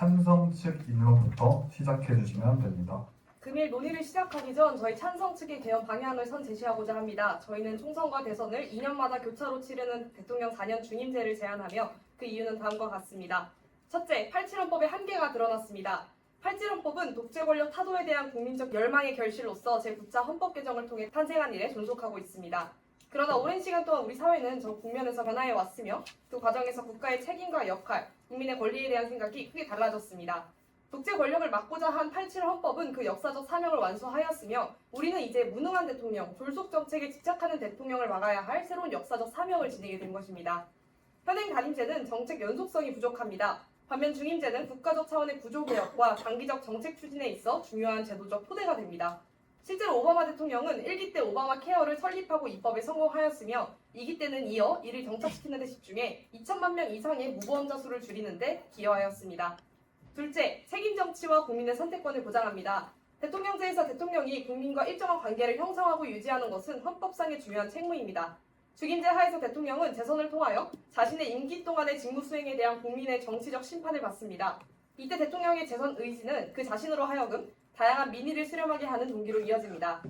찬성 측 입론부터 시작해 주시면 됩니다. 금일 논의를 시작하기 전 저희 찬성 측의 개헌 방향을 선 제시하고자 합니다. 저희는 총선과 대선을 2년마다 교차로 치르는 대통령 4년 중임제를 제안하며 그 이유는 다음과 같습니다. 첫째, 87헌법의 한계가 드러났습니다. 87헌법은 독재 권력 타도에 대한 국민적 열망의 결실로서 제9차 헌법 개정을 통해 탄생한 이래 존속하고 있습니다. 그러나 오랜 시간 동안 우리 사회는 저 국면에서 변화해 왔으며 그 과정에서 국가의 책임과 역할, 국민의 권리에 대한 생각이 크게 달라졌습니다. 독재 권력을 막고자 한 87헌법은 그 역사적 사명을 완수하였으며 우리는 이제 무능한 대통령, 졸속 정책에 집착하는 대통령을 막아야 할 새로운 역사적 사명을 지니게 된 것입니다. 현행 단임제는 정책 연속성이 부족합니다. 반면 중임제는 국가적 차원의 구조개혁과 장기적 정책 추진에 있어 중요한 제도적 토대가 됩니다. 실제로 오바마 대통령은 1기 때 오바마 케어를 설립하고 입법에 성공하였으며 2기 때는 이어 이를 정착시키는 데 집중해 2천만 명 이상의 무보험자 수를 줄이는 데 기여하였습니다. 둘째, 책임 정치와 국민의 선택권을 보장합니다. 대통령제에서 대통령이 국민과 일정한 관계를 형성하고 유지하는 것은 헌법상의 중요한 책무입니다. 중임제 하에서 대통령은 재선을 통하여 자신의 임기 동안의 직무 수행에 대한 국민의 정치적 심판을 받습니다. 이때 대통령의 재선 의지는 그 자신으로 하여금 다양한 민의를 수렴하게 하는 동기로 이어집니다.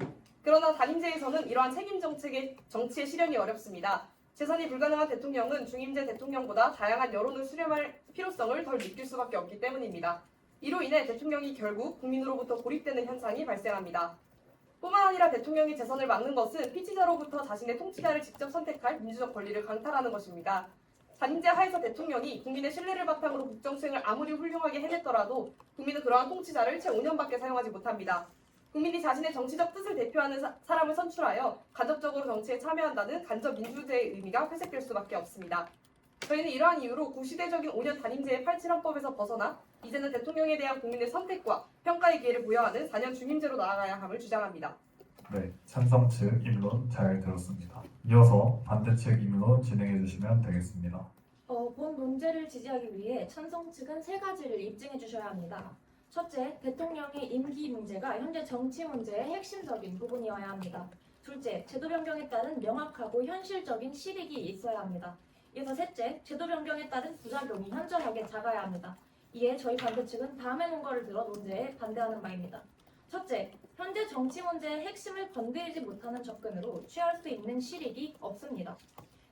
그러나 단임제에서는 이러한 책임 정치의 실현이 어렵습니다. 재선이 불가능한 대통령은 중임제 대통령보다 다양한 여론을 수렴할 필요성을 덜 느낄 수밖에 없기 때문입니다. 이로 인해 대통령이 결국 국민으로부터 고립되는 현상이 발생합니다. 뿐만 아니라 대통령이 재선을 막는 것은 피치자로부터 자신의 통치자를 직접 선택할 민주적 권리를 강탈하는 것입니다. 단임제 하에서 대통령이 국민의 신뢰를 바탕으로 국정 수행을 아무리 훌륭하게 해냈더라도 국민은 그러한 통치자를 채 5년밖에 사용하지 못합니다. 국민이 자신의 정치적 뜻을 대표하는 사람을 선출하여 간접적으로 정치에 참여한다는 간접 민주제의 의미가 회색될 수밖에 없습니다. 저희는 이러한 이유로 구시대적인 5년 단임제의 87헌법에서 벗어나 이제는 대통령에 대한 국민의 선택과 평가의 기회를 부여하는 4년 중임제로 나아가야 함을 주장합니다. 네, 찬성 측 입론 잘 들었습니다. 이어서 반대 측 입론 진행해 주시면 되겠습니다. 본 논제를 지지하기 위해 찬성 측은 세 가지를 입증해 주셔야 합니다. 첫째, 대통령의 임기 문제가 현재 정치 문제의 핵심적인 부분이어야 합니다. 둘째, 제도 변경에 따른 명확하고 현실적인 실익이 있어야 합니다. 이어서 셋째, 제도 변경에 따른 부작용이 현저하게 작아야 합니다. 이에 저희 반대 측은 다음의 논거를 들어 논제에 반대하는 바입니다. 첫째, 현재 정치 문제의 핵심을 건드리지 못하는 접근으로 취할 수 있는 실익이 없습니다.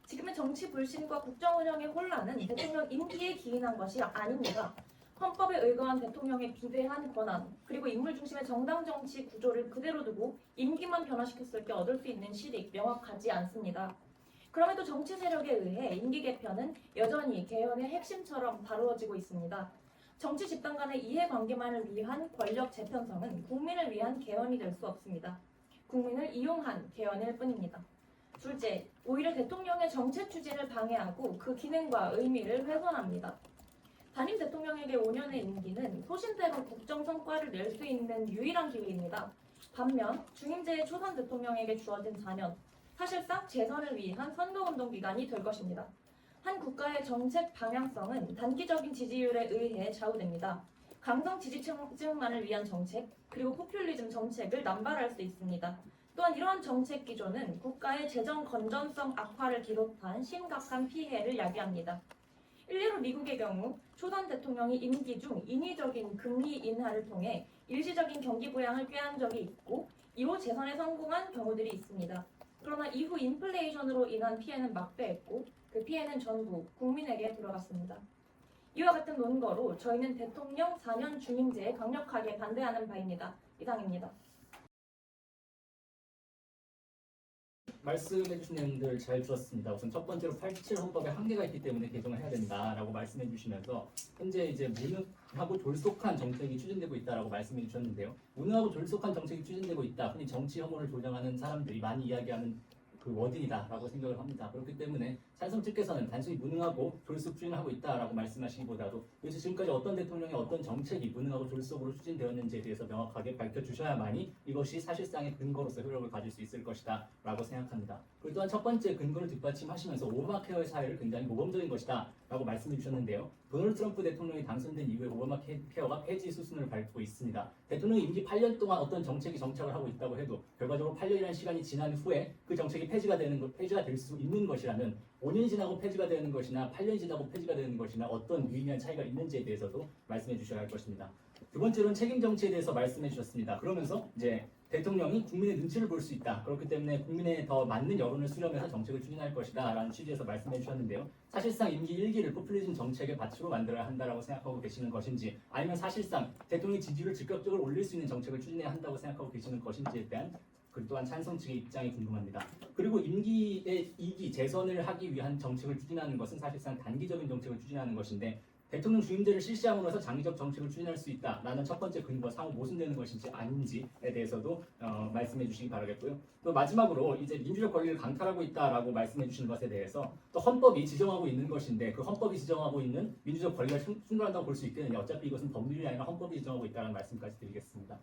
지금의 정치 불신과 국정 운영의 혼란은 대통령 임기에 기인한 것이 아닙니다. 헌법에 의거한 대통령의 비대한 권한, 그리고 인물 중심의 정당 정치 구조를 그대로 두고 임기만 변화시켰을 때 얻을 수 있는 실익 명확하지 않습니다. 그럼에도 정치 세력에 의해 임기 개편은 여전히 개헌의 핵심처럼 다루어지고 있습니다. 정치 집단 간의 이해관계만을 위한 권력 재편성은 국민을 위한 개헌이 될 수 없습니다. 국민을 이용한 개헌일 뿐입니다. 둘째, 오히려 대통령의 정책 추진을 방해하고 그 기능과 의미를 훼손합니다. 단임 대통령에게 5년의 임기는 소신대로 국정 성과를 낼 수 있는 유일한 기회입니다. 반면 중임제의 초선 대통령에게 주어진 4년, 사실상 재선을 위한 선거운동 기간이 될 것입니다. 한 국가의 정책 방향성은 단기적인 지지율에 의해 좌우됩니다. 강성 지지층만을 위한 정책, 그리고 포퓰리즘 정책을 남발할 수 있습니다. 또한 이러한 정책 기조는 국가의 재정 건전성 악화를 비롯한 심각한 피해를 야기합니다. 일례로 미국의 경우 초선 대통령이 임기 중 인위적인 금리 인하를 통해 일시적인 경기 부양을 꾀한 적이 있고 이후 재선에 성공한 경우들이 있습니다. 그러나 이후 인플레이션으로 인한 피해는 막대했고 그 피해는 전부 국민에게 들어갔습니다. 이와 같은 논거로 저희는 대통령 4년 중임제에 강력하게 반대하는 바입니다. 이상입니다. 말씀해주신 내용들 잘 들었습니다. 우선 첫 번째로 87 헌법에 한계가 있기 때문에 개정을 해야 된다라고 말씀해주시면서 현재 이제 무능하고 졸속한 정책이 추진되고 있다라고 말씀해주셨는데요. 무능하고 졸속한 정책이 추진되고 있다. 흔히 정치 혐오를 조장하는 사람들이 많이 이야기하는 그 워딩이다라고 생각을 합니다. 그렇기 때문에 찬성 측께서는 단순히 무능하고 졸속 추진하고 있다라고 말씀하시기보다도 도대체 지금까지 어떤 대통령의 어떤 정책이 무능하고 졸속으로 추진되었는지에 대해서 명확하게 밝혀주셔야만이 이것이 사실상의 근거로서 효력을 가질 수 있을 것이다 라고 생각합니다. 그리고 또한 첫 번째 근거를 뒷받침하시면서 오바마 케어의 사회를 굉장히 모범적인 것이다 라고 말씀해 주셨는데요. 도널드 트럼프 대통령이 당선된 이후에 오바마 케어가 폐지 수순을 밟고 있습니다. 대통령이 임기 8년 동안 어떤 정책이 정착을 하고 있다고 해도 결과적으로 8년이라는 시간이 지난 후에 그 정책이 폐지가 될 수 있는 것이라면 5년이 지나고 폐지가 되는 것이나 8년이 지나고 폐지가 되는 것이나 어떤 유의미한 차이가 있는지에 대해서도 말씀해 주셔야 할 것입니다. 두 번째로는 책임 정치에 대해서 말씀해 주셨습니다. 그러면서 이제 대통령이 국민의 눈치를 볼 수 있다. 그렇기 때문에 국민에 더 맞는 여론을 수렴해서 정책을 추진할 것이다. 라는 취지에서 말씀해 주셨는데요. 사실상 임기 1기를 포퓰리즘 정책의 밭으로 만들어야 한다고 생각하고 계시는 것인지 아니면 사실상 대통령의 지지율을 즉각적으로 올릴 수 있는 정책을 추진해야 한다고 생각하고 계시는 것인지에 대한 그 또한 찬성 측의 입장이 궁금합니다. 그리고 임기의 2기 재선을 하기 위한 정책을 추진하는 것은 사실상 단기적인 정책을 추진하는 것인데 대통령 주임제를 실시함으로써 장기적 정책을 추진할 수 있다라는 첫 번째 근거가 상호 모순되는 것인지 아닌지에 대해서도 말씀해 주시기 바라겠고요. 또 마지막으로 이제 민주적 권리를 강탈하고 있다라고 말씀해 주신 것에 대해서 또 헌법이 지정하고 있는 것인데 그 헌법이 지정하고 있는 민주적 권리가 충돌한다고 볼 수 있겠느냐. 어차피 이것은 법률이 아니라 헌법이 지정하고 있다는 말씀까지 드리겠습니다.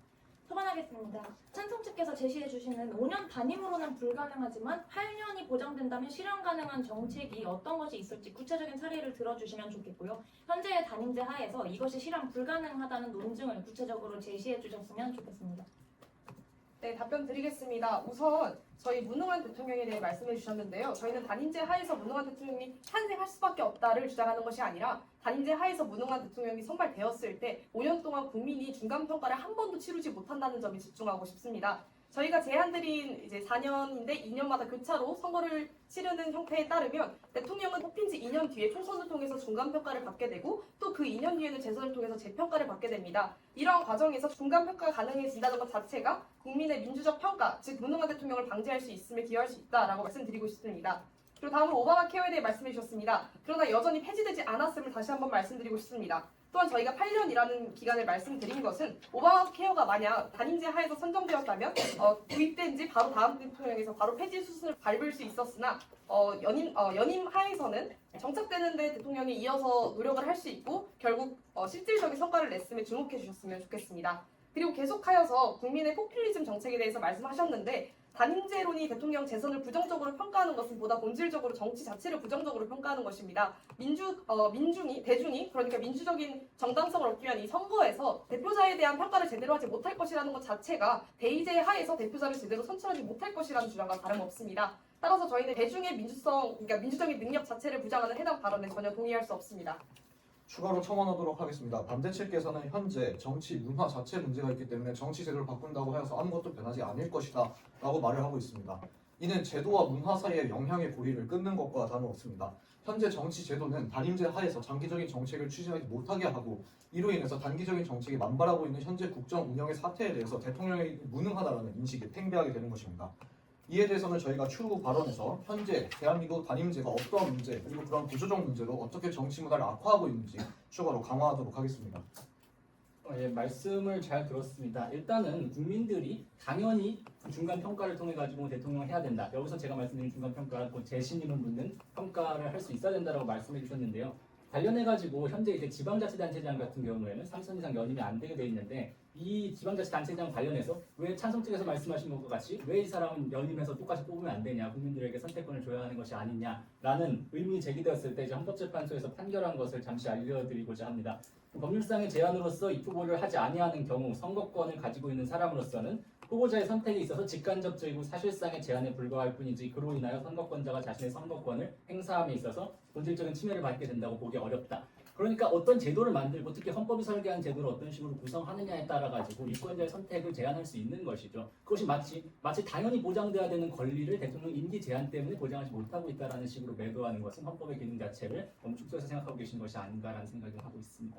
처반하겠습니다. 찬성 측께서 제시해 주시는 5년 단임으로는 불가능하지만 8년이 보장된다면 실현 가능한 정책이 어떤 것이 있을지 구체적인 사례를 들어주시면 좋겠고요. 현재의 단임제 하에서 이것이 실현 불가능하다는 논증을 구체적으로 제시해 주셨으면 좋겠습니다. 네, 답변 드리겠습니다. 우선 저희 무능한 대통령에 대해 말씀해 주셨는데요. 저희는 단임제 하에서 무능한 대통령이 탄생할 수밖에 없다를 주장하는 것이 아니라 단임제 하에서 무능한 대통령이 선발되었을 때 5년 동안 국민이 중간평가를 한 번도 치르지 못한다는 점에 집중하고 싶습니다. 저희가 제안드린 이제 4년인데 2년마다 교차로 선거를 치르는 형태에 따르면 대통령은 뽑힌 지 2년 뒤에 총선을 통해서 중간평가를 받게 되고 또 그 2년 뒤에는 재선을 통해서 재평가를 받게 됩니다. 이러한 과정에서 중간평가가 가능해진다는 것 자체가 국민의 민주적 평가, 즉 무능한 대통령을 방지할 수 있음에 기여할 수 있다라고 말씀드리고 싶습니다. 그리고 다음으로 오바마 케어에 대해 말씀해 주셨습니다. 그러나 여전히 폐지되지 않았음을 다시 한번 말씀드리고 싶습니다. 또한 저희가 8년이라는 기간을 말씀드린 것은 오바마 케어가 만약 단임제 하에서 선정되었다면 도입된 지 바로 다음 대통령에서 바로 폐지 수순을 밟을 수 있었으나 연임 하에서는 정착되는 데 대통령이 이어서 노력을 할 수 있고 결국 실질적인 성과를 냈음에 주목해 주셨으면 좋겠습니다. 그리고 계속하여서 국민의 포퓰리즘 정책에 대해서 말씀하셨는데 단임제론이 대통령 재선을 부정적으로 평가하는 것은 보다 본질적으로 정치 자체를 부정적으로 평가하는 것입니다. 대중이 그러니까 민주적인 정당성을 얻기 위한 이 선거에서 대표자에 대한 평가를 제대로 하지 못할 것이라는 것 자체가 대의제 하에서 대표자를 제대로 선출하지 못할 것이라는 주장과 다름없습니다. 따라서 저희는 대중의 그러니까 민주적인 능력 자체를 부정하는 해당 발언에 전혀 동의할 수 없습니다. 추가로 첨언하도록 하겠습니다. 반대 측께서는 현재 정치 문화 자체 문제가 있기 때문에 정치 제도를 바꾼다고 해서 아무것도 변하지 않을 것이다 라고 말을 하고 있습니다. 이는 제도와 문화 사이의 영향의 고리를 끊는 것과 다름없습니다. 현재 정치 제도는 단임제 하에서 장기적인 정책을 추진하지 못하게 하고 이로 인해서 단기적인 정책이 만발하고 있는 현재 국정 운영의 사태에 대해서 대통령이 무능하다는 인식이 팽배하게 되는 것입니다. 이에 대해서는 저희가 추후 발언에서 현재 대한민국 단임제가 어떠한 문제 그리고 그런 구조적 문제로 어떻게 정치 문화를 악화하고 있는지 추가로 강화하도록 하겠습니다. 예, 말씀을 잘 들었습니다. 일단은 국민들이 당연히 중간 평가를 통해 가지고 대통령을 해야 된다. 여기서 제가 말씀드린 중간 평가, 재신임을 묻는 평가를 할 수 있어야 된다라고 말씀해 주셨는데요. 관련해 가지고 현재 이제 지방자치단체장 같은 경우에는 3선 이상 연임이 안 되게 돼 있는데 이 지방자치단체장 관련해서 왜 찬성 측에서 말씀하신 것과 같이 왜 이 사람은 연임해서 똑같이 뽑으면 안 되냐, 국민들에게 선택권을 줘야 하는 것이 아니냐라는 의문이 제기되었을 때 이제 헌법재판소에서 판결한 것을 잠시 알려드리고자 합니다. 법률상의 제한으로서 이 후보를 하지 아니하는 경우 선거권을 가지고 있는 사람으로서는 후보자의 선택에 있어서 직간접적이고 사실상의 제한에 불과할 뿐이지 그로 인하여 선거권자가 자신의 선거권을 행사함에 있어서 본질적인 침해를 받게 된다고 보기 어렵다. 그러니까 어떤 제도를 만들고 특히 헌법이 설계한 제도를 어떤 식으로 구성하느냐에 따라 가지고 유권자의 선택을 제한할 수 있는 것이죠. 그것이 마치 당연히 보장돼야 되는 권리를 대통령 임기 제한 때문에 보장하지 못하고 있다라는 식으로 매도하는 것은 헌법의 기능 자체를 너무 축소해서 생각하고 계신 것이 아닌가라는 생각을 하고 있습니다.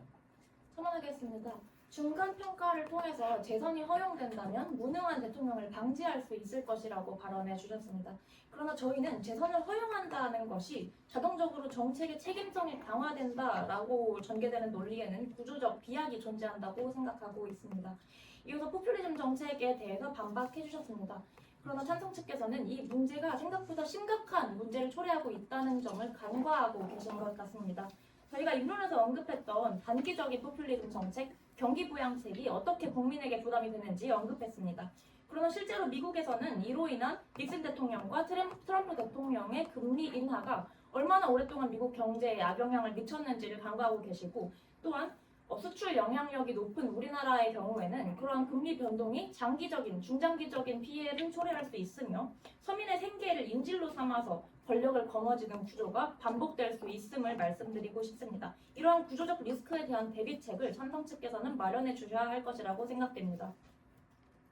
첨언하겠습니다. 중간 평가를 통해서 재선이 허용된다면 무능한 대통령을 방지할 수 있을 것이라고 발언해 주셨습니다. 그러나 저희는 재선을 허용한다는 것이 자동적으로 정책의 책임성이 강화된다라고 전개되는 논리에는 구조적 비약이 존재한다고 생각하고 있습니다. 이어서 포퓰리즘 정책에 대해서 반박해 주셨습니다. 그러나 찬성 측께서는 이 문제가 생각보다 심각한 문제를 초래하고 있다는 점을 간과하고 계신 것 같습니다. 저희가 입론에서 언급했던 단기적인 포퓰리즘 정책, 경기 부양책이 어떻게 국민에게 부담이 되는지 언급했습니다. 그러나 실제로 미국에서는 이로 인한 닉슨 대통령과 트럼프 대통령의 금리 인하가 얼마나 오랫동안 미국 경제에 악영향을 미쳤는지를 간과하고 계시고 또한 수출 영향력이 높은 우리나라의 경우에는 그러한 금리 변동이 장기적인, 중장기적인 피해를 초래할 수 있으며 서민의 생계를 인질로 삼아서 권력을 거머쥐는 구조가 반복될 수 있음을 말씀드리고 싶습니다. 이러한 구조적 리스크에 대한 대비책을 찬성 측께서는 마련해 주셔야 할 것이라고 생각됩니다.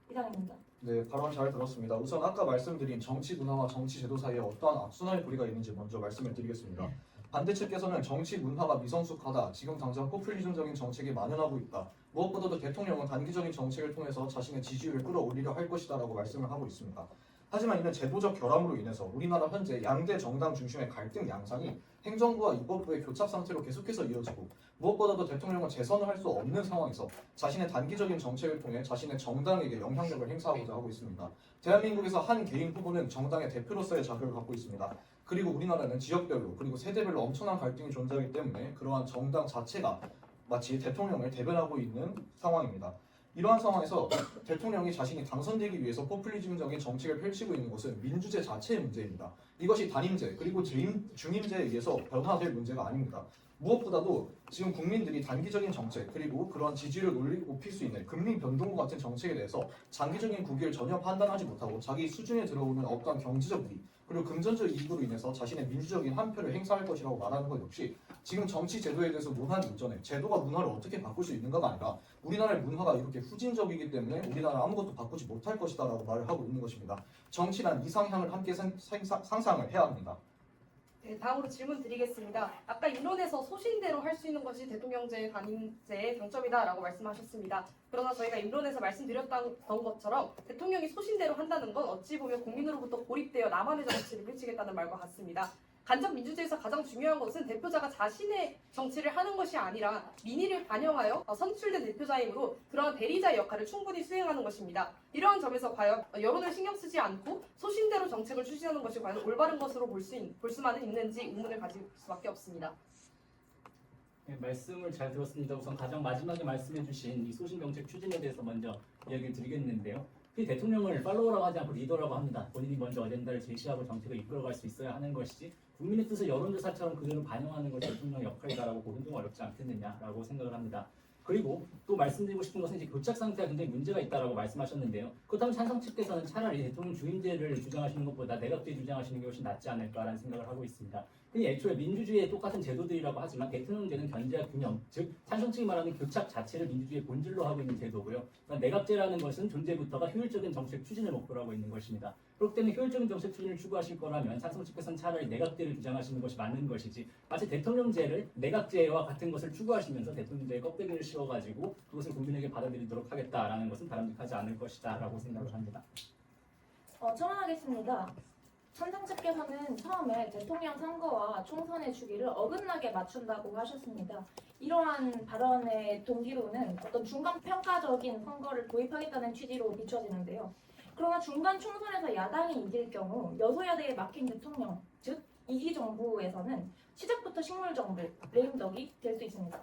이상입니다. 네, 발언 잘 들었습니다. 우선 아까 말씀드린 정치 문화와 정치 제도 사이에 어떠한 악순환의 고리가 있는지 먼저 말씀을 드리겠습니다. 반대 측께서는 정치 문화가 미성숙하다, 지금 당장 포퓰리즘적인 정책이 만연하고 있다, 무엇보다도 대통령은 단기적인 정책을 통해서 자신의 지지율을 끌어올리려 할 것이다 라고 말씀을 하고 있습니다. 하지만 이는 제도적 결함으로 인해서 우리나라 현재 양대 정당 중심의 갈등 양상이 행정부와 입법부의 교착 상태로 계속해서 이어지고, 무엇보다도 대통령은 재선을 할 수 없는 상황에서 자신의 단기적인 정책을 통해 자신의 정당에게 영향력을 행사하고자 하고 있습니다. 대한민국에서 한 개인 후보는 정당의 대표로서의 자격을 갖고 있습니다. 그리고 우리나라는 지역별로 그리고 세대별로 엄청난 갈등이 존재하기 때문에 그러한 정당 자체가 마치 대통령을 대변하고 있는 상황입니다. 이러한 상황에서 대통령이 자신이 당선되기 위해서 포퓰리즘적인 정책을 펼치고 있는 것은 민주제 자체의 문제입니다. 이것이 단임제 그리고 중임제에 의해서 변화될 문제가 아닙니다. 무엇보다도 지금 국민들이 단기적인 정책 그리고 그러한 지지를 높일 수 있는 금리 변동과 같은 정책에 대해서 장기적인 국위를 전혀 판단하지 못하고 자기 수준에 들어오는 어떠한 경제적 이익 그리고 금전적 이익으로 인해서 자신의 민주적인 한 표를 행사할 것이라고 말하는 것 역시 지금 정치 제도에 대해서 논하기 이전에 제도가 문화를 어떻게 바꿀 수 있는가가 아니라 우리나라의 문화가 이렇게 후진적이기 때문에 우리나라 아무것도 바꾸지 못할 것이다 라고 말을 하고 있는 것입니다. 정치란 이상향을 함께 상상을 해야 합니다. 네, 다음으로 질문 드리겠습니다. 아까 인론에서 소신대로 할 수 있는 것이 대통령제 단임제의 장점이다라고 말씀하셨습니다. 그러나 저희가 인론에서 말씀드렸던 것처럼 대통령이 소신대로 한다는 건 어찌 보면 국민으로부터 고립되어 나만의 정치를 펼치겠다는 말과 같습니다. 간접 민주주의에서 가장 중요한 것은 대표자가 자신의 정치를 하는 것이 아니라 민의를 반영하여 선출된 대표자이므로 그러한 대리자의 역할을 충분히 수행하는 것입니다. 이러한 점에서 과연 여론을 신경 쓰지 않고 소신대로 정책을 추진하는 것이 과연 올바른 것으로 볼 수만은 있는지 의문을 가질 수밖에 없습니다. 네, 말씀을 잘 들었습니다. 우선 가장 마지막에 말씀해주신 이 소신 정책 추진에 대해서 먼저 이야기를 드리겠는데요. 그 대통령을 팔로워라고 하지 않고 리더라고 합니다. 본인이 먼저 어젠다를 제시하고 정책을 이끌어갈 수 있어야 하는 것이지 국민의 뜻을 여론조사처럼 그대로 반영하는 것이 대통령의 역할이다라고 보는 좀 어렵지 않겠느냐라고 생각을 합니다. 그리고 또 말씀드리고 싶은 것은 이제 교착 상태가 굉장히 문제가 있다라고 말씀하셨는데요. 그렇다면 찬성 측에서는 차라리 대통령 주임제를 주장하시는 것보다 내각제 주장하시는 게 훨씬 낫지 않을까라는 생각을 하고 있습니다. 근데 애초에 민주주의의 똑같은 제도들이라고 하지만 대통령제는 견제와 균형, 즉 찬성 측이 말하는 교착 자체를 민주주의의 본질로 하고 있는 제도고요. 그러니까 내각제라는 것은 존재부터가 효율적인 정책 추진을 목표로 하고 있는 것입니다. 그렇기 때문에 효율적인 정책 추진을 추구하실 거라면 찬성 측에서는 차라리 내각제를 주장하시는 것이 맞는 것이지 마치 대통령제를 내각제와 같은 것을 추구하시면서 대통령제의 껍데기를 씌워가지고 그것을 국민에게 받아들이도록 하겠다라는 것은 바람직하지 않을 것이다 라고 생각을 합니다. 첨언하겠습니다. 찬성 측께서는 처음에 대통령 선거와 총선의 주기를 어긋나게 맞춘다고 하셨습니다. 이러한 발언의 동기로는 어떤 중간 평가적인 선거를 도입하겠다는 취지로 비춰지는데요. 그러나 중간 총선에서 야당이 이길 경우 여소야대에 맡긴 대통령, 즉 2기 정부에서는 시작부터 식물정부, 레임덕이 될 수 있습니다.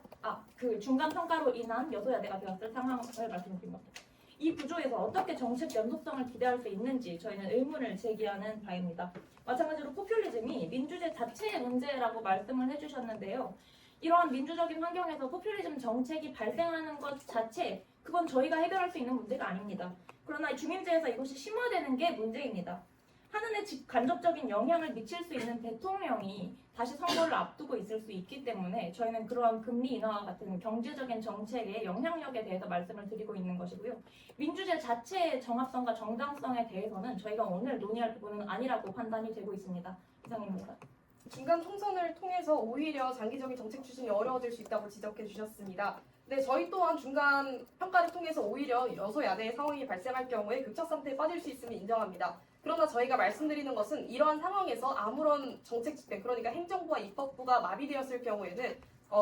그 중간 평가로 인한 여소야대가 되었을 상황을 말씀드린 겁니다. 이 구조에서 어떻게 정책 연속성을 기대할 수 있는지 저희는 의문을 제기하는 바입니다. 마찬가지로 포퓰리즘이 민주제 자체의 문제라고 말씀을 해주셨는데요. 이러한 민주적인 환경에서 포퓰리즘 정책이 발생하는 것 자체, 그건 저희가 해결할 수 있는 문제가 아닙니다. 그러나 중임제에서 이것이 심화되는 게 문제입니다. 하늘에 간접적인 영향을 미칠 수 있는 대통령이 다시 선거를 앞두고 있을 수 있기 때문에 저희는 그러한 금리 인하와 같은 경제적인 정책의 영향력에 대해서 말씀을 드리고 있는 것이고요. 민주제 자체의 정합성과 정당성에 대해서는 저희가 오늘 논의할 부분은 아니라고 판단이 되고 있습니다. 이상입니다. 중간 총선을 통해서 오히려 장기적인 정책 추진이 어려워질 수 있다고 지적해 주셨습니다. 네, 저희 또한 중간 평가를 통해서 오히려 여소야대의 상황이 발생할 경우에 교착 상태에 빠질 수 있음을 인정합니다. 그러나 저희가 말씀드리는 것은 이러한 상황에서 아무런 정책 집행, 그러니까 행정부와 입법부가 마비되었을 경우에는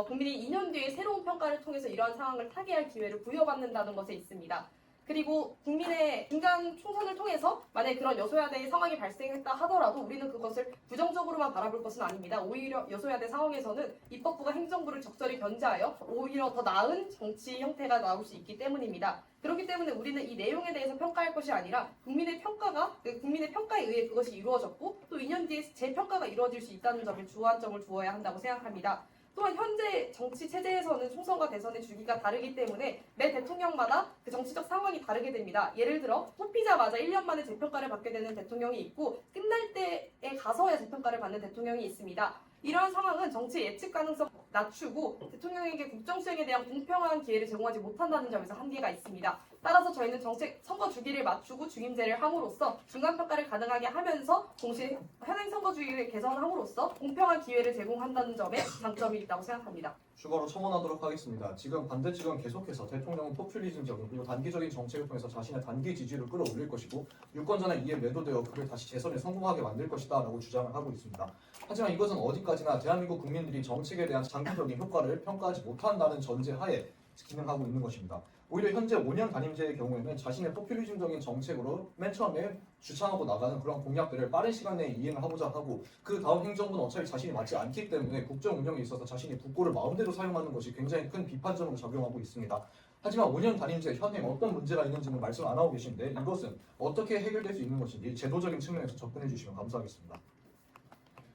국민이 2년 뒤에 새로운 평가를 통해서 이러한 상황을 타개할 기회를 부여받는다는 것에 있습니다. 그리고 국민의 중간 총선을 통해서 만약 그런 여소야대의 상황이 발생했다 하더라도 우리는 그것을 부정적으로만 바라볼 것은 아닙니다. 오히려 여소야대 상황에서는 입법부가 행정부를 적절히 견제하여 오히려 더 나은 정치 형태가 나올 수 있기 때문입니다. 그렇기 때문에 우리는 이 내용에 대해서 평가할 것이 아니라 국민의 평가에 의해 그것이 이루어졌고 또 2년 뒤에 재평가가 이루어질 수 있다는 점에 주안점을 두어야 한다고 생각합니다. 또한 현재 정치 체제에서는 총선과 대선의 주기가 다르기 때문에 매 대통령마다 그 정치적 상황이 다르게 됩니다. 예를 들어 뽑히자마자 1년 만에 재평가를 받게 되는 대통령이 있고 끝날 때에 가서야 재평가를 받는 대통령이 있습니다. 이러한 상황은 정치 예측 가능성 낮추고 대통령에게 국정 수행에 대한 공평한 기회를 제공하지 못한다는 점에서 한계가 있습니다. 따라서 저희는 정책 선거 주기를 맞추고 중임제를 함으로써 중간 평가를 가능하게 하면서 동시에 현행 선거 주기를 개선함으로써 공평한 기회를 제공한다는 점에 장점이 있다고 생각합니다. 추가로 첨언하도록 하겠습니다. 지금 반대 측은 계속해서 대통령은 포퓰리즘적인 그리고 단기적인 정책을 통해서 자신의 단기 지지율을 끌어올릴 것이고 유권자는 이에 매도되어 그를 다시 재선에 성공하게 만들 것이다 라고 주장을 하고 있습니다. 하지만 이것은 어디까지나 대한민국 국민들이 정책에 대한 장기적인 효과를 평가하지 못한다는 전제하에 기능하고 있는 것입니다. 오히려 현재 5년 단임제의 경우에는 자신의 포퓰리즘적인 정책으로 맨 처음에 주창하고 나가는 그런 공약들을 빠른 시간 내에 이행을 하고자 하고 그 다음 행정부는 어차피 자신이 맞지 않기 때문에 국정 운영에 있어서 자신이 국고를 마음대로 사용하는 것이 굉장히 큰 비판점으로 작용하고 있습니다. 하지만 5년 단임제 현행 어떤 문제가 있는지는 말씀 안 하고 계신데 이것은 어떻게 해결될 수 있는 것인지 제도적인 측면에서 접근해 주시면 감사하겠습니다.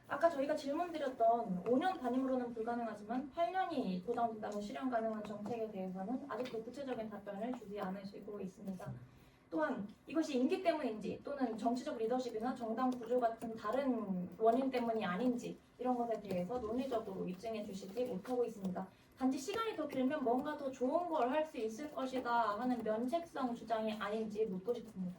아까 저희가 질문드렸던 5년 단임으로는 불가능하지만 8년이 보장된다면 실현 가능한 정책에 대해서는 아직도 구체적인 답변을 주지 않으시고 있습니다. 또한 이것이 임기 때문인지 또는 정치적 리더십이나 정당 구조 같은 다른 원인 때문이 아닌지 이런 것에 대해서 논리적으로 입증해 주시지 못하고 있습니다. 단지 시간이 더 길면 뭔가 더 좋은 걸 할 수 있을 것이다 하는 면책성 주장이 아닌지 묻고 싶습니다.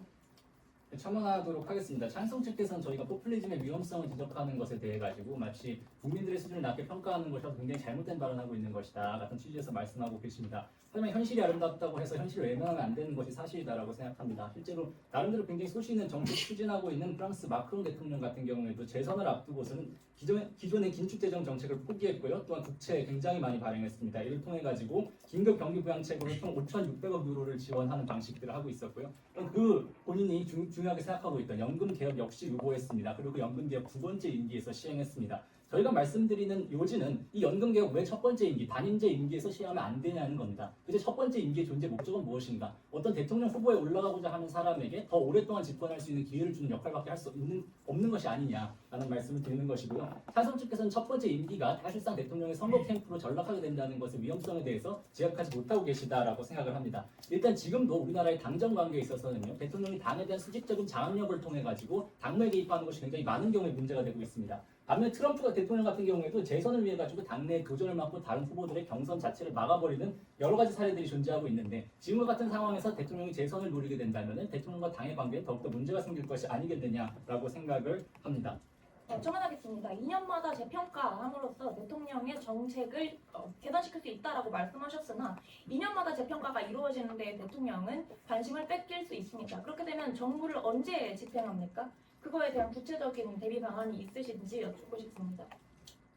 첨언하도록 하겠습니다. 찬성 측에서는 저희가 포퓰리즘의 위험성을 지적하는 것에 대해 가지고 마치 국민들의 수준을 낮게 평가하는 것이라서 굉장히 잘못된 발언하고 있는 것이다 같은 취지에서 말씀하고 계십니다. 하지만 현실이 아름답다고 해서 현실을 외면하면 안 되는 것이 사실이다라고 생각합니다. 실제로 나름대로 굉장히 쏘시는 정책 추진하고 있는 프랑스 마크롱 대통령 같은 경우에도 재선을 앞두고서는 기존의 긴축재정 정책을 포기했고요. 또한 국채 굉장히 많이 발행했습니다. 이를 통해 가지고 긴급 경기 부양책으로 총 5,600억 유로를 지원하는 방식들을 하고 있었고요. 그 본인이 중요하게 생각하고 있던 연금 개혁 역시 유보했습니다. 그리고 그 연금 개혁 두 번째 임기에서 시행했습니다. 저희가 말씀드리는 요지는 이 연금 개혁 왜 첫 번째 임기, 단임제 임기에서 시행하면 안 되냐는 겁니다. 그제 첫 번째 임기의 존재 목적은 무엇인가? 어떤 대통령 후보에 올라가고자 하는 사람에게 더 오랫동안 집권할 수 있는 기회를 주는 역할밖에 할 수 없는 것이 아니냐라는 말씀을 드리는 것이고요. 찬성 측에서는 첫 번째 임기가 사실상 대통령의 선거 캠프로 전락하게 된다는 것의 위험성에 대해서 지적하지 못하고 계시다라고 생각을 합니다. 일단 지금도 우리나라의 당정 관계에 있어서는요, 대통령이 당에 대한 수직적인 장악력을 통해 가지고 당내에 개입하는 것이 굉장히 많은 경우에 문제가 되고 있습니다. 반면 트럼프가 대통령 같은 경우에도 재선을 위해 가지고 당내 도전을 막고 다른 후보들의 경선 자체를 막아버리는 여러 가지 사례들이 존재하고 있는데 지금과 같은 상황에서 대통령이 재선을 노리게 된다면 대통령과 당의 관계에 더욱더 문제가 생길 것이 아니겠느냐라고 생각을 합니다. 첨언하겠습니다. 2년마다 재평가함으로써 대통령의 정책을 개선시킬 수 있다라고 말씀하셨으나 2년마다 재평가가 이루어지는데 대통령은 관심을 뺏길 수 있습니다. 그렇게 되면 정부를 언제 집행합니까? 그거에 대한 구체적인 대비 방안이 있으신지 여쭙고 싶습니다.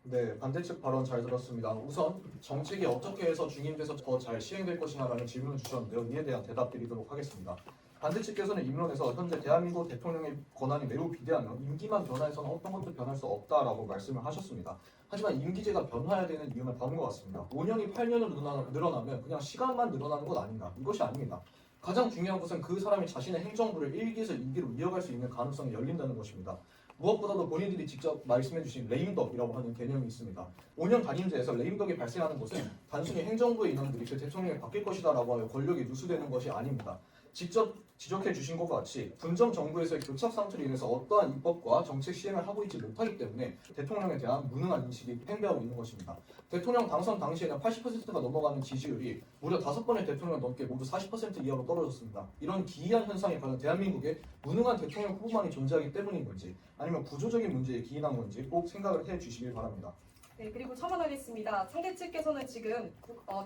네, 반대측 발언 잘 들었습니다. 우선 정책이 어떻게 해서 중임돼서 더 잘 시행될 것이냐라는 질문을 주셨는데요. 이에 대한 대답 드리도록 하겠습니다. 반대측에서는 입론에서 현재 대한민국 대통령의 권한이 매우 비대하며 임기만 변화해서는 어떤 것도 변할 수 없다라고 말씀을 하셨습니다. 하지만 임기제가 변화해야 되는 이유는 다음과 같습니다. 5년이 8년으로 늘어나면 그냥 시간만 늘어나는 것 아닌가? 이것이 아닙니다. 가장 중요한 것은 그 사람이 자신의 행정부를 1기에서 2기로 이어갈 수 있는 가능성이 열린다는 것입니다. 무엇보다도 본인들이 직접 말씀해주신 레임덕이라고 하는 개념이 있습니다. 5년 단임제에서 레임덕이 발생하는 것은 단순히 행정부의 인원들이 그 대통령이 바뀔 것이다라고 하여 권력이 누수되는 것이 아닙니다. 직접 지적해 주신 것과 같이 분정 정부에서의 교착 상태로 인해서 어떠한 입법과 정책 시행을 하고 있지 못하기 때문에 대통령에 대한 무능한 인식이 팽배하고 있는 것입니다. 대통령 당선 당시에는 80%가 넘어가는 지지율이 무려 5번의 대통령을 넘게 모두 40% 이하로 떨어졌습니다. 이런 기이한 현상이 과연 대한민국에 무능한 대통령 후보만이 존재하기 때문인 건지 아니면 구조적인 문제에 기인한 건지 꼭 생각을 해 주시길 바랍니다. 네, 그리고 첨언하겠습니다. 상대 측께서는 지금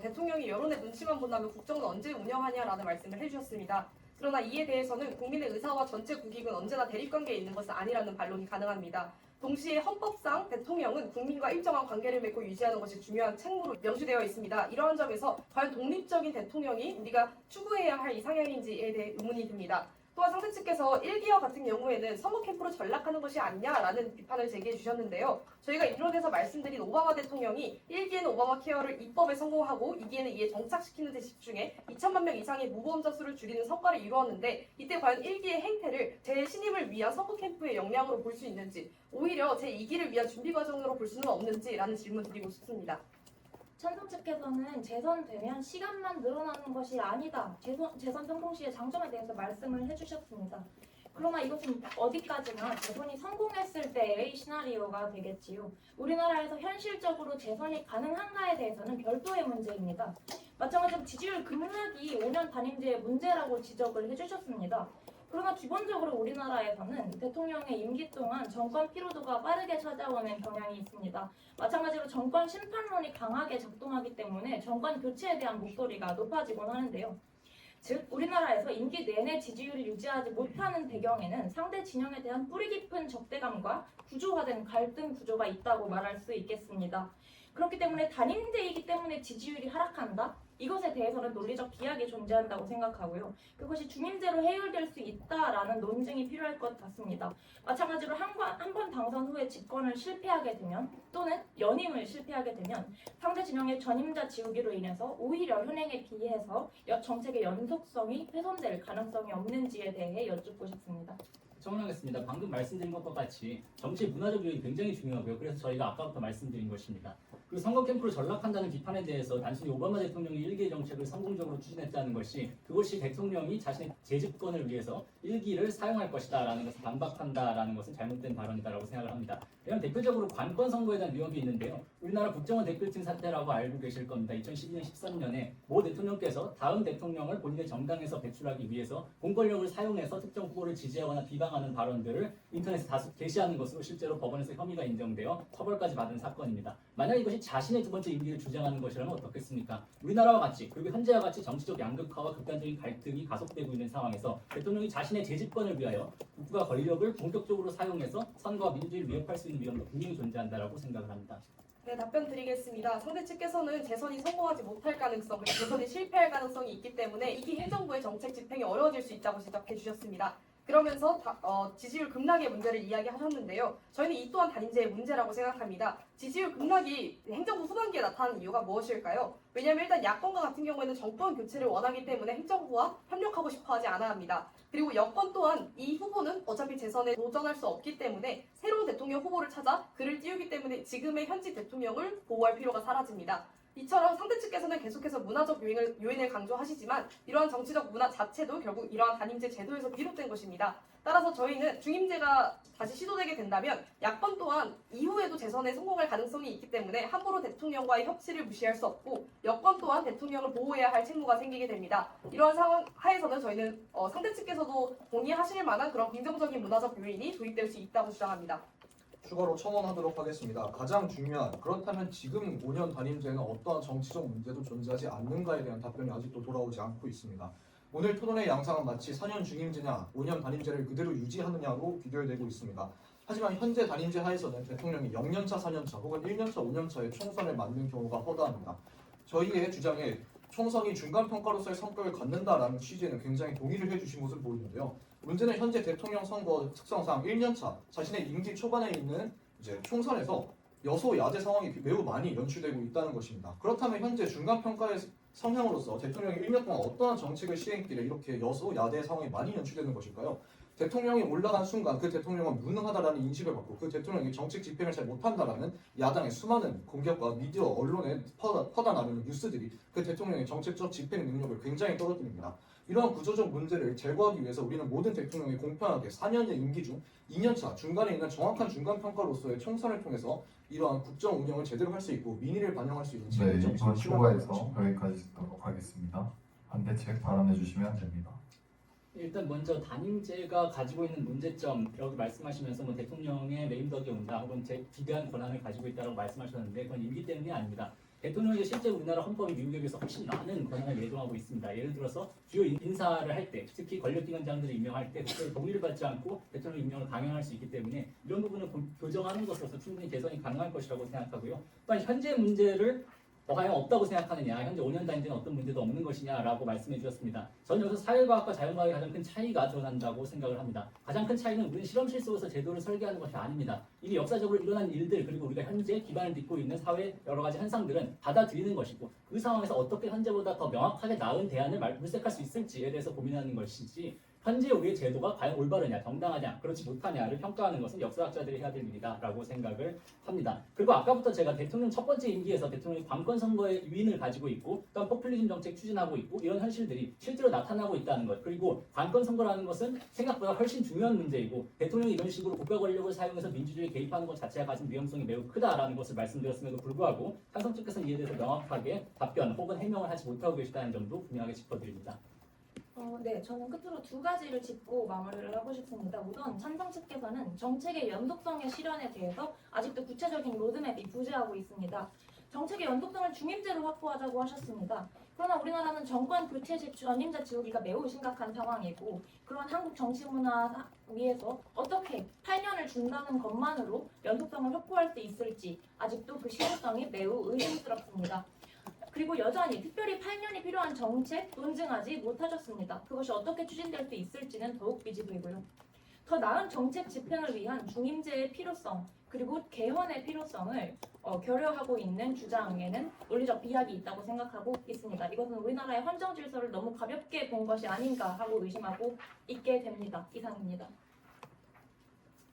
대통령이 여론의 눈치만 본다면 국정은 언제 운영하냐라는 말씀을 해주셨습니다. 그러나 이에 대해서는 국민의 의사와 전체 국익은 언제나 대립관계에 있는 것은 아니라는 반론이 가능합니다. 동시에 헌법상 대통령은 국민과 일정한 관계를 맺고 유지하는 것이 중요한 책무로 명시되어 있습니다. 이러한 점에서 과연 독립적인 대통령이 우리가 추구해야 할 이상향인지에 대해 의문이 듭니다. 또한 상대 측께서 1기와 같은 경우에는 선거 캠프로 전락하는 것이 아니냐라는 비판을 제기해 주셨는데요. 저희가 이론에서 말씀드린 오바마 대통령이 1기에는 오바마 케어를 입법에 성공하고 2기에는 이에 정착시키는 데 집중해 2천만 명 이상의 무보험자 수를 줄이는 성과를 이루었는데 이때 과연 1기의 행태를 재신임을 위한 선거 캠프의 역량으로 볼 수 있는지 오히려 제2기를 위한 준비 과정으로 볼 수는 없는지라는 질문 드리고 싶습니다. 찬성 측에서는 재선되면 시간만 늘어나는 것이 아니다. 재선 성공 시의 장점에 대해서 말씀을 해주셨습니다. 그러나 이것은 어디까지나 재선이 성공했을 때의 시나리오가 되겠지요. 우리나라에서 현실적으로 재선이 가능한가에 대해서는 별도의 문제입니다. 마찬가지로 지지율 급락이 5년 단임제의 문제라고 지적을 해주셨습니다. 그러나 기본적으로 우리나라에서는 대통령의 임기 동안 정권 피로도가 빠르게 찾아오는 경향이 있습니다. 마찬가지로 정권 심판론이 강하게 작동하기 때문에 정권 교체에 대한 목소리가 높아지곤 하는데요. 즉 우리나라에서 임기 내내 지지율을 유지하지 못하는 배경에는 상대 진영에 대한 뿌리 깊은 적대감과 구조화된 갈등 구조가 있다고 말할 수 있겠습니다. 그렇기 때문에 단임제이기 때문에 지지율이 하락한다? 이것에 대해서는 논리적 비약이 존재한다고 생각하고요. 그것이 중임제로 해결될 수 있다라는 논증이 필요할 것 같습니다. 마찬가지로 한 번 당선 후에 집권을 실패하게 되면 또는 연임을 실패하게 되면 상대 진영의 전임자 지우기로 인해서 오히려 현행에 비해서 정책의 연속성이 훼손될 가능성이 없는지에 대해 여쭙고 싶습니다. 정언하겠습니다. 방금 말씀드린 것과 같이 정치 문화적 요인이 굉장히 중요하고요. 그래서 저희가 아까부터 말씀드린 것입니다. 그리고 선거 캠프로 전락한다는 비판에 대해서 단순히 오바마 대통령이 일기 정책을 성공적으로 추진했다는 것이 그것이 대통령이 자신의 재집권을 위해서 일기를 사용할 것이다라는 것을 반박한다라는 것은 잘못된 발언이다라고 생각을 합니다. 왜냐하면 대표적으로 관권 선거에 대한 위협이 있는데요. 우리나라 국정원 댓글팀 사태라고 알고 계실 겁니다. 2012년 13년에 모 대통령께서 다음 대통령을 본인의 정당에서 배출하기 위해서 공권력을 사용해서 특정 후보를 지지하거나 비방하는 발언들을 인터넷에 다수 게시하는 것으로 실제로 법원에서 혐의가 인정되어 처벌까지 받은 사건입니다. 만약 이것이 자신의 두 번째 임기를 주장하는 것이라면 어떻겠습니까? 우리나라와 같이 그리고 현재와 같이 정치적 양극화와 극단적인 갈등이 가속되고 있는 상황에서 대통령이 자신의 재집권을 위하여 국가 권력을 본격적으로 사용해서 선거와 민주주의를 위협할 수 있는 위험도 분명히 존재한다라고 생각을 합니다. 네, 답변 드리겠습니다. 상대 측에서는 재선이 성공하지 못할 가능성, 그리고 재선이 실패할 가능성이 있기 때문에 이게 행정부의 정책 집행이 어려워질 수 있다고 지적해 주셨습니다. 그러면서 지지율 급락의 문제를 이야기하셨는데요. 저희는 이 또한 단임제의 문제라고 생각합니다. 지지율 급락이 행정부 후반기에 나타나는 이유가 무엇일까요? 왜냐하면 일단 야권과 같은 경우에는 정권 교체를 원하기 때문에 행정부와 협력하고 싶어하지 않아 합니다. 그리고 여권 또한 이 후보는 어차피 재선에 도전할 수 없기 때문에 새로운 대통령 후보를 찾아 그를 띄우기 때문에 지금의 현직 대통령을 보호할 필요가 사라집니다. 이처럼 상대 측에서는 계속해서 문화적 요인을 강조하시지만 이러한 정치적 문화 자체도 결국 이러한 단임제 제도에서 비롯된 것입니다. 따라서 저희는 중임제가 다시 시도되게 된다면 야권 또한 이후에도 재선에 성공할 가능성이 있기 때문에 함부로 대통령과의 협치를 무시할 수 없고 여권 또한 대통령을 보호해야 할 책무가 생기게 됩니다. 이러한 상황 하에서는 저희는 상대 측에서도 동의하실 만한 그런 긍정적인 문화적 요인이 도입될 수 있다고 주장합니다. 추가로 첨언하도록 하겠습니다. 가장 중요한 그렇다면 지금 5년 단임제는 어떠한 정치적 문제도 존재하지 않는가에 대한 답변이 아직도 돌아오지 않고 있습니다. 오늘 토론의 양상은 마치 4년 중임제냐 5년 단임제를 그대로 유지하느냐로 비교되고 있습니다. 하지만 현재 단임제 하에서는 대통령이 0년차, 4년차 혹은 1년차, 5년차의 총선을 맞는 경우가 허다합니다. 저희의 주장에 총선이 중간평가로서의 성격을 갖는다라는 취지에는 굉장히 동의를 해주신 것으로 보이는데요. 문제는 현재 대통령 선거 특성상 1년차 자신의 임기 초반에 있는 이제 총선에서 여소야대 상황이 매우 많이 연출되고 있다는 것입니다. 그렇다면 현재 중간평가의 성향으로서 대통령이 1년 동안 어떠한 정책을 시행했길래 이렇게 여소야대 상황이 많이 연출되는 것일까요? 대통령이 올라간 순간 그 대통령은 무능하다라는 인식을 받고 그 대통령이 정책 집행을 잘 못한다라는 야당의 수많은 공격과 미디어 언론에 퍼다나르는 뉴스들이 그 대통령의 정책적 집행 능력을 굉장히 떨어뜨립니다. 이러한 구조적 문제를 제거하기 위해서 우리는 모든 대통령이 공평하게 4년의 임기 중 2년차 중간에 있는 정확한 중간평가로서의 총선을 통해서 이러한 국정 운영을 제대로 할 수 있고 민의를 반영할 수 있는 네, 정치를 이번 실현하는 초과해서 것입니다. 여기까지 듣도록 하겠습니다. 반대책 발언해 주시면 됩니다. 일단 먼저 단임제가 가지고 있는 문제점 여기 말씀하시면서 뭐 대통령의 레임덕이 온다 혹은 비대한 권한을 가지고 있다고 말씀하셨는데 그건 임기 때문이 아닙니다. 대통령이 실제 우리나라 헌법이 미국에 비해서 훨씬 많은 권한을 내정하고 있습니다. 예를 들어서 주요 인사를 할 때, 특히 권력기관장들을 임명할 때 그때 동의를 받지 않고 대통령 임명을 강행할 수 있기 때문에 이런 부분을 교정하는 것으로서 충분히 개선이 가능할 것이라고 생각하고요. 또한 현재 문제를 과연 없다고 생각하느냐, 현재 5년 단임제는 어떤 문제도 없는 것이냐라고 말씀해 주셨습니다. 저는 여기서 사회과학과 자연과학의 가장 큰 차이가 드러난다고 생각을 합니다. 가장 큰 차이는 우리는 실험실 속에서 제도를 설계하는 것이 아닙니다. 이미 역사적으로 일어난 일들 그리고 우리가 현재 기반을 딛고 있는 사회 여러 가지 현상들은 받아들이는 것이고 그 상황에서 어떻게 현재보다 더 명확하게 나은 대안을 물색할 수 있을지에 대해서 고민하는 것이지 현재 우리의 제도가 과연 올바르냐, 정당하냐, 그렇지 못하냐를 평가하는 것은 역사학자들이 해야 될 일이다라고 생각을 합니다. 그리고 아까부터 제가 대통령 첫 번째 임기에서 대통령이 관건 선거의 유인을 가지고 있고 또한 포퓰리즘 정책 추진하고 있고 이런 현실들이 실제로 나타나고 있다는 것, 그리고 관건 선거라는 것은 생각보다 훨씬 중요한 문제이고 대통령이 이런 식으로 국가 권력을 사용해서 민주주의에 개입하는 것 자체가 가진 위험성이 매우 크다라는 것을 말씀드렸음에도 불구하고 찬성 측에서는 이에 대해서 명확하게 답변 혹은 해명을 하지 못하고 계시다는 점도 분명하게 짚어드립니다. 네, 저는 끝으로 두 가지를 짚고 마무리를 하고 싶습니다. 우선 찬성 측에서는 정책의 연속성의 실현에 대해서 아직도 구체적인 로드맵이 부재하고 있습니다. 정책의 연속성을 중임제로 확보하자고 하셨습니다. 그러나 우리나라는 정권 교체 시 전임자 지우기가 매우 심각한 상황이고 그런 한국 정치 문화 위에서 어떻게 8년을 준다는 것만으로 연속성을 확보할 수 있을지 아직도 그 실효성이 매우 의심스럽습니다. 그리고 여전히 특별히 8년이 필요한 정책 논증하지 못하셨습니다. 그것이 어떻게 추진될 수 있을지는 더욱 미지수이고요. 더 나은 정책 집행을 위한 중임제의 필요성 그리고 개헌의 필요성을 결여하고 있는 주장에는 논리적 비약이 있다고 생각하고 있습니다. 이것은 우리나라의 헌정 질서를 너무 가볍게 본 것이 아닌가 하고 의심하고 있게 됩니다. 이상입니다.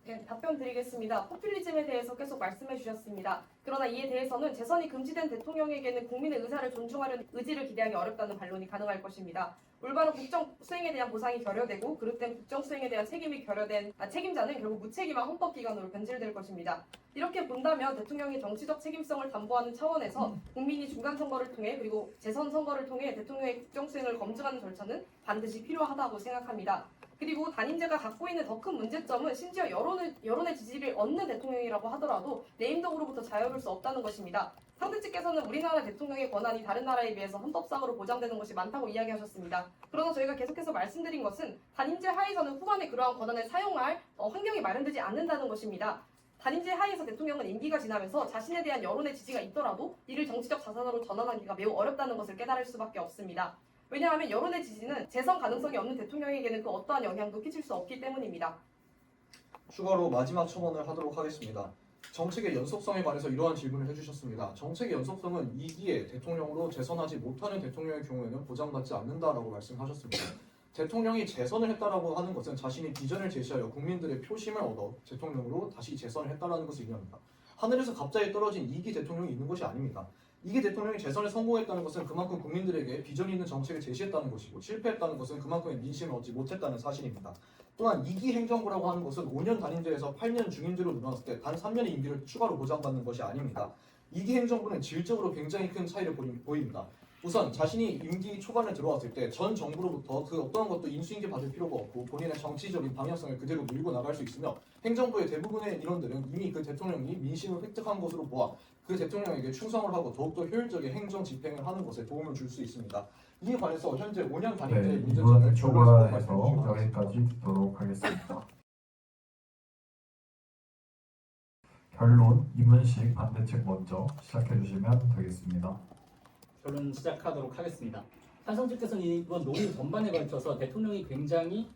네, 답변 드리겠습니다. 포퓰리즘에 대해서 계속 말씀해 주셨습니다. 그러나 이에 대해서는 재선이 금지된 대통령에게는 국민의 의사를 존중하려는 의지를 기대하기 어렵다는 반론이 가능할 것입니다. 올바른 국정 수행에 대한 보상이 결여되고 그릇된 국정 수행에 대한 책임이 결여된 책임자는 결국 무책임한 헌법기관으로 변질될 것입니다. 이렇게 본다면 대통령의 정치적 책임성을 담보하는 차원에서 국민이 중간 선거를 통해 그리고 재선 선거를 통해 대통령의 국정 수행을 검증하는 절차는 반드시 필요하다고 생각합니다. 그리고 단임제가 갖고 있는 더 큰 문제점은 심지어 여론의 지지를 얻는 대통령이라고 하더라도 내임덕으로부터 자유로울 수 없다는 것입니다. 상대 측께서는 우리나라 대통령의 권한이 다른 나라에 비해서 헌법상으로 보장되는 것이 많다고 이야기하셨습니다. 그러나 저희가 계속해서 말씀드린 것은 단임제 하에서는 후반에 그러한 권한을 사용할 환경이 마련되지 않는다는 것입니다. 단임제 하에서 대통령은 임기가 지나면서 자신에 대한 여론의 지지가 있더라도 이를 정치적 자산으로 전환하기가 매우 어렵다는 것을 깨달을 수밖에 없습니다. 왜냐하면 여론의 지지는 재선 가능성이 없는 대통령에게는 그 어떠한 영향도 끼칠 수 없기 때문입니다. 추가로 마지막 첨언을 하도록 하겠습니다. 정책의 연속성에 관해서 이러한 질문을 해주셨습니다. 정책의 연속성은 2기에 대통령으로 재선하지 못하는 대통령의 경우에는 보장받지 않는다라고 말씀하셨습니다. 대통령이 재선을 했다라고 하는 것은 자신이 비전을 제시하여 국민들의 표심을 얻어 대통령으로 다시 재선을 했다라는 것을 의미합니다. 하늘에서 갑자기 떨어진 2기 대통령이 있는 것이 아닙니다. 2기 대통령이 재선에 성공했다는 것은 그만큼 국민들에게 비전 있는 정책을 제시했다는 것이고 실패했다는 것은 그만큼의 민심을 얻지 못했다는 사실입니다. 또한 2기 행정부라고 하는 것은 5년 단임제에서 8년 중임제로 늘어났을 때 단 3년의 임기를 추가로 보장받는 것이 아닙니다. 2기 행정부는 질적으로 굉장히 큰 차이를 보입니다. 우선 자신이 임기 초반에 들어왔을 때 전 정부로부터 그 어떠한 것도 인수인계 받을 필요가 없고 본인의 정치적인 방향성을 그대로 밀고 나갈 수 있으며 행정부의 대부분의 인원들은 이미 그 대통령이 민심을 획득한 것으로 보아 그 대통령에게 충성을 하고 더욱더 효율적인 행정 집행을 하는 것에 도움을 줄 수 있습니다. 이에 관해서 현재 5년 단임제 네, 문제점을 이번 초과해서 여기까지 듣도록 하겠습니다. 결론, 이문식 반대책 먼저 시작해 주시면 되겠습니다. 결론 시작하도록 하겠습니다. 찬성 측에서는 이번 논의 전반에 걸쳐서 대통령이 굉장히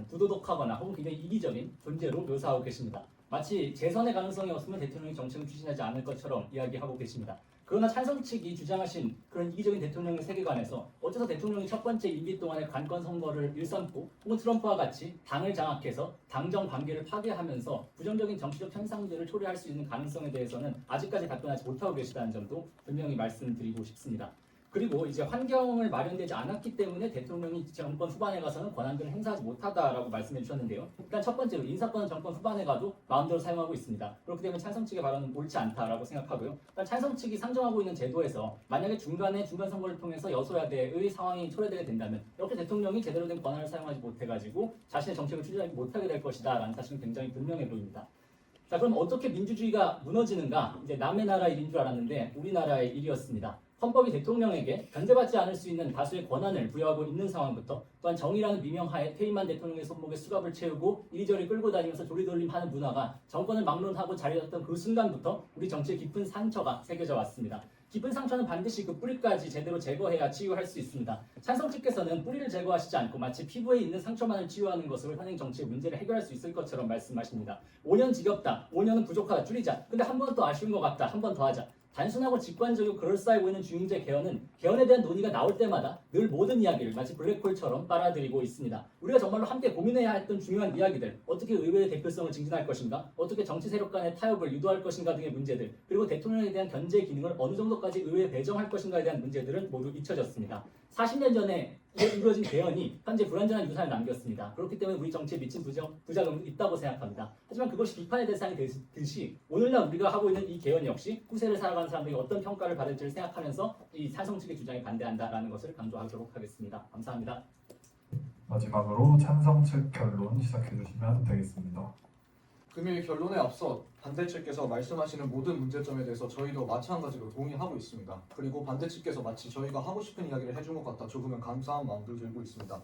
부도덕하거나 혹은 굉장히 이기적인 존재로 묘사하고 계십니다. 마치 재선의 가능성이 없으면 대통령이 정책을 추진하지 않을 것처럼 이야기하고 계십니다. 그러나 찬성 측이 주장하신 그런 이기적인 대통령의 세계관에서 어째서 대통령이 첫 번째 임기 동안의 관건 선거를 일삼고 혹은 트럼프와 같이 당을 장악해서 당정 관계를 파괴하면서 부정적인 정치적 현상들을 초래할 수 있는 가능성에 대해서는 아직까지 답변하지 못하고 계시다는 점도 분명히 말씀드리고 싶습니다. 그리고 이제 환경을 마련되지 않았기 때문에 대통령이 정권 후반에 가서는 권한들을 행사하지 못하다라고 말씀해 주셨는데요. 일단 첫 번째로 인사권은 정권 후반에 가도 마음대로 사용하고 있습니다. 그렇기 때문에 찬성 측의 발언은 옳지 않다라고 생각하고요. 일단 찬성 측이 상정하고 있는 제도에서 만약에 중간 선거를 통해서 여소야대의 상황이 초래되게 된다면 이렇게 대통령이 제대로 된 권한을 사용하지 못해가지고 자신의 정책을 추진하지 못하게 될 것이다라는 사실은 굉장히 분명해 보입니다. 자, 그럼 어떻게 민주주의가 무너지는가? 이제 남의 나라 일인 줄 알았는데 우리나라의 일이었습니다. 헌법이 대통령에게 견제받지 않을 수 있는 다수의 권한을 부여하고 있는 상황부터 또한 정의라는 미명하에 퇴임한 대통령의 손목에 수갑을 채우고 이리저리 끌고 다니면서 조리돌림하는 문화가 정권을 막론하고 자리 잡던 그 순간부터 우리 정치에 깊은 상처가 새겨져 왔습니다. 깊은 상처는 반드시 그 뿌리까지 제대로 제거해야 치유할 수 있습니다. 찬성 측께서는 뿌리를 제거하시지 않고 마치 피부에 있는 상처만을 치유하는 것으로 현행 정치의 문제를 해결할 수 있을 것처럼 말씀하십니다. 5년 지겹다, 5년은 부족하다, 줄이자. 근데 한 번은 또 아쉬운 것 같다, 한 번 더 하자. 단순하고 직관적이고 그럴싸해 보이는 중임제 개헌은 개헌에 대한 논의가 나올 때마다 늘 모든 이야기를 마치 블랙홀처럼 빨아들이고 있습니다. 우리가 정말로 함께 고민해야 했던 중요한 이야기들, 어떻게 의회의 대표성을 증진할 것인가, 어떻게 정치 세력 간의 타협을 유도할 것인가 등의 문제들, 그리고 대통령에 대한 견제 기능을 어느 정도까지 의회에 배정할 것인가에 대한 문제들은 모두 잊혀졌습니다. 40년 전에 이루어진 개헌이 현재 불완전한 유산을 남겼습니다. 그렇기 때문에 우리 정치에 미친 부작용이 있다고 생각합니다. 하지만 그것이 비판의 대상이 되듯이 오늘날 우리가 하고 있는 이 개헌 역시 후세를 살아가는 사람들이 어떤 평가를 받을지를 생각하면서 이 찬성 측의 주장에 반대한다라는 것을 강조하도록 하겠습니다. 감사합니다. 마지막으로 찬성 측 결론 시작해 주시면 되겠습니다. 금일 결론에 앞서 반대 측께서 말씀하시는 모든 문제점에 대해서 저희도 마찬가지로 동의하고 있습니다. 그리고 반대 측께서 마치 저희가 하고 싶은 이야기를 해준 것 같아 조금은 감사한 마음도 들고 있습니다.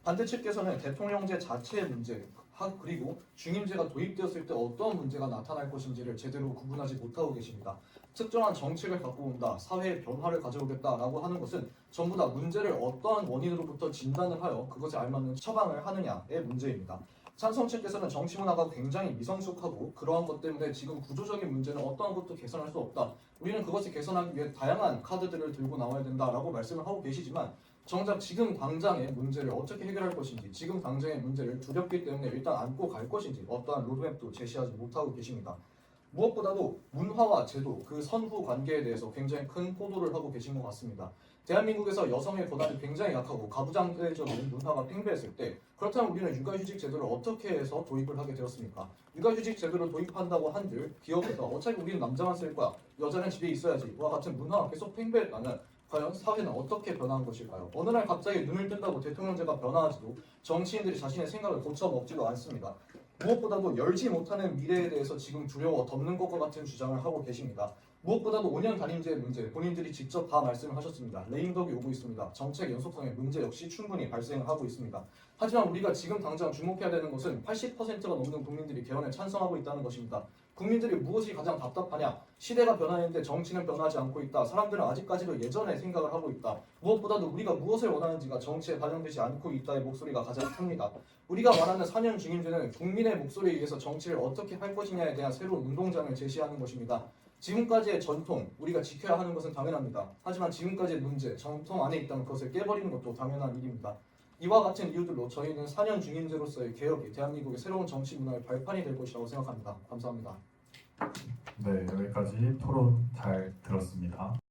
반대 측께서는 대통령제 자체의 문제, 그리고 중임제가 도입되었을 때 어떤 문제가 나타날 것인지를 제대로 구분하지 못하고 계십니다. 특정한 정책을 갖고 온다, 사회의 변화를 가져오겠다라고 하는 것은 전부 다 문제를 어떠한 원인으로부터 진단을 하여 그것에 알맞는 처방을 하느냐의 문제입니다. 찬성 측에서는 정치 문화가 굉장히 미성숙하고 그러한 것 때문에 지금 구조적인 문제는 어떠한 것도 개선할 수 없다. 우리는 그것을 개선하기 위해 다양한 카드들을 들고 나와야 된다라고 말씀을 하고 계시지만 정작 지금 당장의 문제를 어떻게 해결할 것인지, 지금 당장의 문제를 두렵기 때문에 일단 안고 갈 것인지 어떠한 로드맵도 제시하지 못하고 계십니다. 무엇보다도 문화와 제도, 그 선후 관계에 대해서 굉장히 큰 포도를 하고 계신 것 같습니다. 대한민국에서 여성의 권한이 굉장히 약하고 가부장제적인 문화가 팽배했을 때 그렇다면 우리는 육아휴직 제도를 어떻게 해서 도입을 하게 되었습니까? 육아휴직 제도를 도입한다고 한들 기업에서 어차피 우리는 남자만 쓸 거야, 여자는 집에 있어야지와 같은 문화가 계속 팽배했다면 과연 사회는 어떻게 변화한 것일까요? 어느 날 갑자기 눈을 뜬다고 대통령제가 변화하지도 정치인들이 자신의 생각을 고쳐먹지도 않습니다. 무엇보다도 열지 못하는 미래에 대해서 지금 두려워 덮는 것과 같은 주장을 하고 계십니다. 무엇보다도 5년 단임제의 문제, 본인들이 직접 다 말씀을 하셨습니다. 레임덕이 오고 있습니다. 정책 연속성의 문제 역시 충분히 발생을 하고 있습니다. 하지만 우리가 지금 당장 주목해야 되는 것은 80%가 넘는 국민들이 개헌에 찬성하고 있다는 것입니다. 국민들이 무엇이 가장 답답하냐? 시대가 변화했는데 정치는 변하지 않고 있다. 사람들은 아직까지도 예전의 생각을 하고 있다. 무엇보다도 우리가 무엇을 원하는지가 정치에 반영되지 않고 있다의 목소리가 가장 큽니다. 우리가 말하는 4년 중임제는 국민의 목소리에 의해서 정치를 어떻게 할 것이냐에 대한 새로운 운동장을 제시하는 것입니다. 지금까지의 전통, 우리가 지켜야 하는 것은 당연합니다. 하지만 지금까지의 문제, 전통 안에 있다면 그것을 깨버리는 것도 당연한 일입니다. 이와 같은 이유들로 저희는 4년 중임제로서의 개혁이 대한민국의 새로운 정치 문화의 발판이 될 것이라고 생각합니다. 감사합니다. 네, 여기까지 토론 잘 들었습니다.